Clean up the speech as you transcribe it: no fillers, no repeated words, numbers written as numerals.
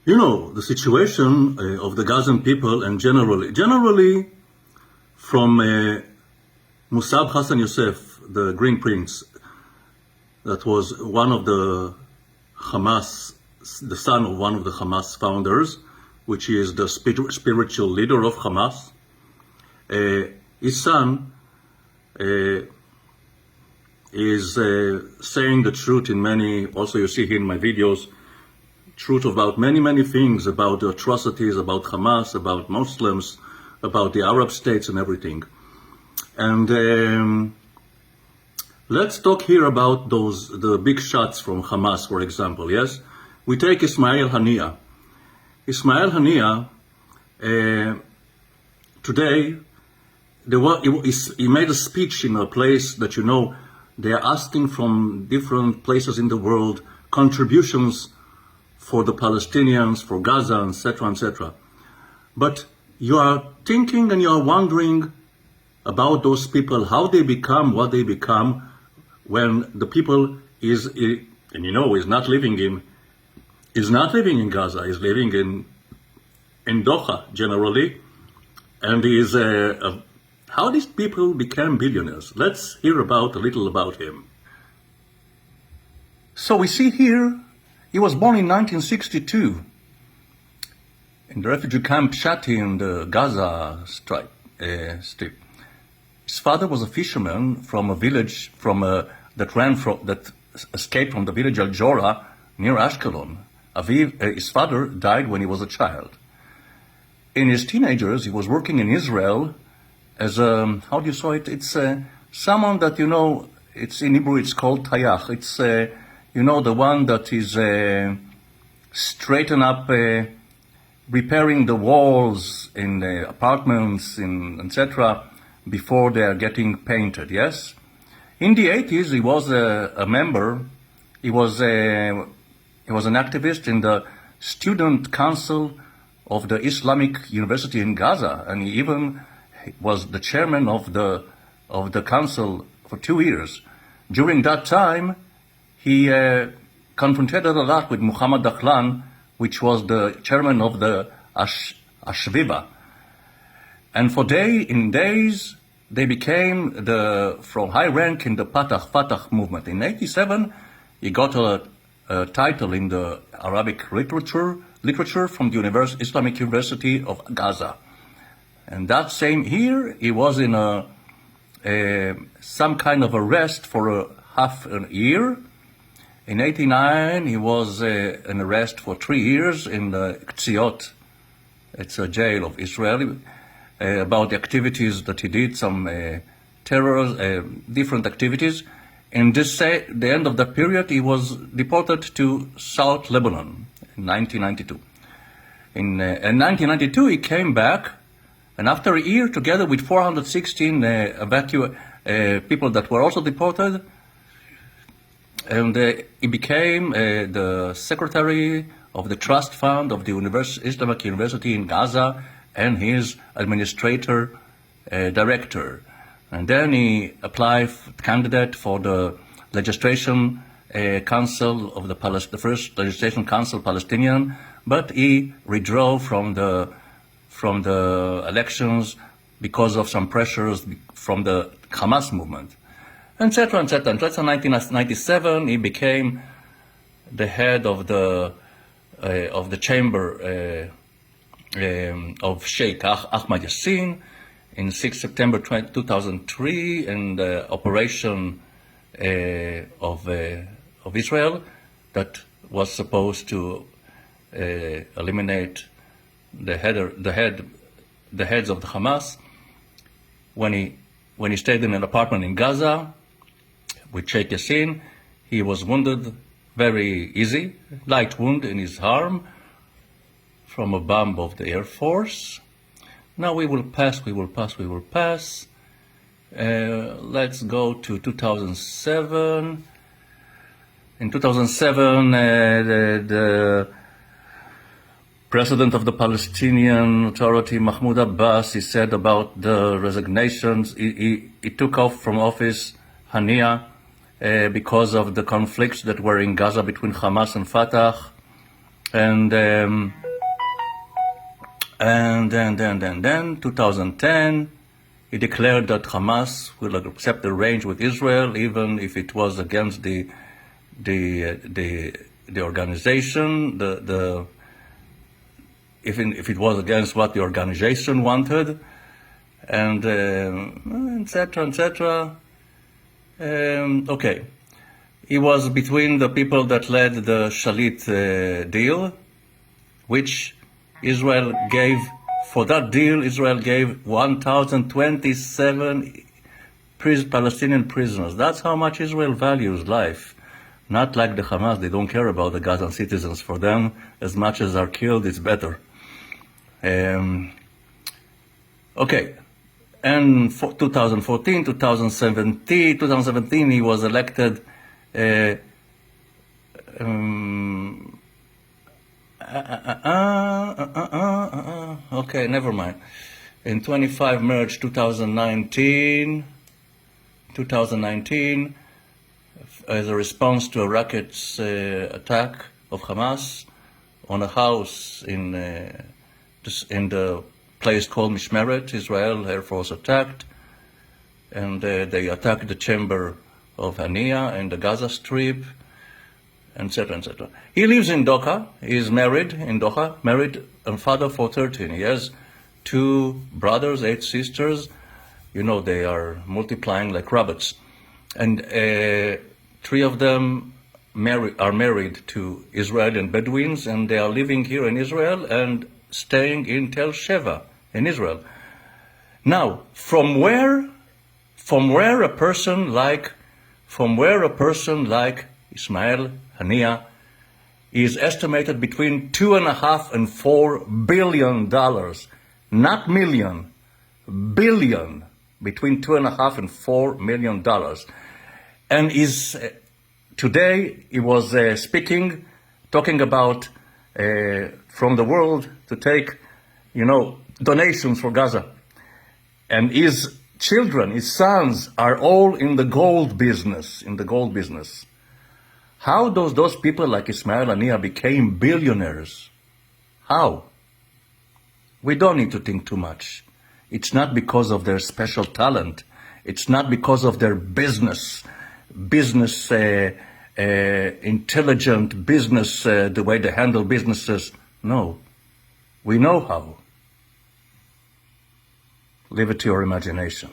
You know, the situation of the Gazan people and generally from Musab Hassan Youssef, the Green Prince, that was one of the Hamas, the son of one of the Hamas founders, which is the spiritual leader of Hamas. His son is saying the truth in many, also you see here in my videos, truth about many things, about the atrocities, about Hamas, about Muslims, about the Arab states and everything. And let's talk here about the big shots from Hamas, for example, yes? We take Ismail Haniyeh. Ismail Haniyeh, today, he made a speech in a place that, you know, they are asking from different places in the world contributions for the Palestinians, for Gaza, etc., etc. But you are thinking and you are wondering about those people, how they become what they become when the people is, and you know, is not living in Gaza, is living in Doha generally, and is how these people became billionaires. Let's hear a little about him. So we see here, he was born in 1962 in the refugee camp Shati in the Gaza Strip. His father was a fisherman from a village that escaped from the village Al Jora near Ashkelon. His father died when he was a child. In his teenagers, he was working in Israel as a, how do you say it? It's someone that, you know, it's in Hebrew, it's called tayach. It's, you know, the one that is straighten up, repairing the walls in the apartments, etc., before they are getting painted, yes? In the 80s, he was a member, he was an activist in the student council of the Islamic University in Gaza, and he even was the chairman of the council for 2 years. During that time, he confronted a lot with Muhammad Dahlan, which was the chairman of the Ashviva. And in days, they became from high rank in the Fatah movement. In 87, he got a title in the Arabic literature from the Islamic University of Gaza. And that same year, he was in some kind of arrest for half a year. In 89, he was in arrest for 3 years in the Ktziot. It's a jail of Israel, about the activities that he did, some different activities. And the end of that period, he was deported to South Lebanon in 1992. In 1992, he came back, and after a year, together with 416 people that were also deported, and he became the secretary of the trust fund of the Islamic University in Gaza and his administrator director. And then he applied candidate for the legislation council of the first legislation council Palestinian, but he withdrew from the elections because of some pressures from the Hamas movement, etc., etc. And in 1997, he became the head of the chamber of Sheikh Ahmad Yassin in 6 September 2003, in the operation of Israel that was supposed to eliminate the heads of the Hamas. When he stayed in an apartment in Gaza with Sheikh Yassin, he was wounded very easy, light wound in his arm from a bomb of the Air Force. Now we will pass. Let's go to 2007. In 2007, the president of the Palestinian Authority, Mahmoud Abbas, he said about the resignations, he took off from office Haniyeh because of the conflicts that were in Gaza between Hamas and Fatah. And then 2010, he declared that Hamas will accept the range with Israel, even if it was against the organization, if it was against what the organization wanted, and etc. etc. Okay, he was between the people that led the Shalit deal, which Israel gave. For that deal, Israel gave 1,027 Palestinian prisoners. That's how much Israel values life. Not like the Hamas, they don't care about the Gazan citizens. For them, as much as are killed, it's better. Okay, and for 2014, 2017, he was elected okay, never mind. In 25 March 2019, as a response to a rocket attack of Hamas on a house in the place called Mishmeret, Israel Air Force attacked, and they attacked the chamber of Hania in the Gaza Strip, etc., etc. He lives in Doha. He is married in Doha, married and father for 13. He has 2 brothers, 8 sisters. You know, they are multiplying like rabbits. And 3 of them are married to Israeli Bedouins, and they are living here in Israel and staying in Tel Sheva in Israel. Now, from where a person like Ismail Hania is estimated between $2.5 and $4 billion, not million, billion, between $2.5 and $4 million. And today he was talking about from the world to take, donations for Gaza. And his children, his sons, are all in the gold business, How those people like Ismail Hania became billionaires? How? We don't need to think too much. It's not because of their special talent. It's not because of their business intelligent business, the way they handle businesses. No, we know how. Leave it to your imagination.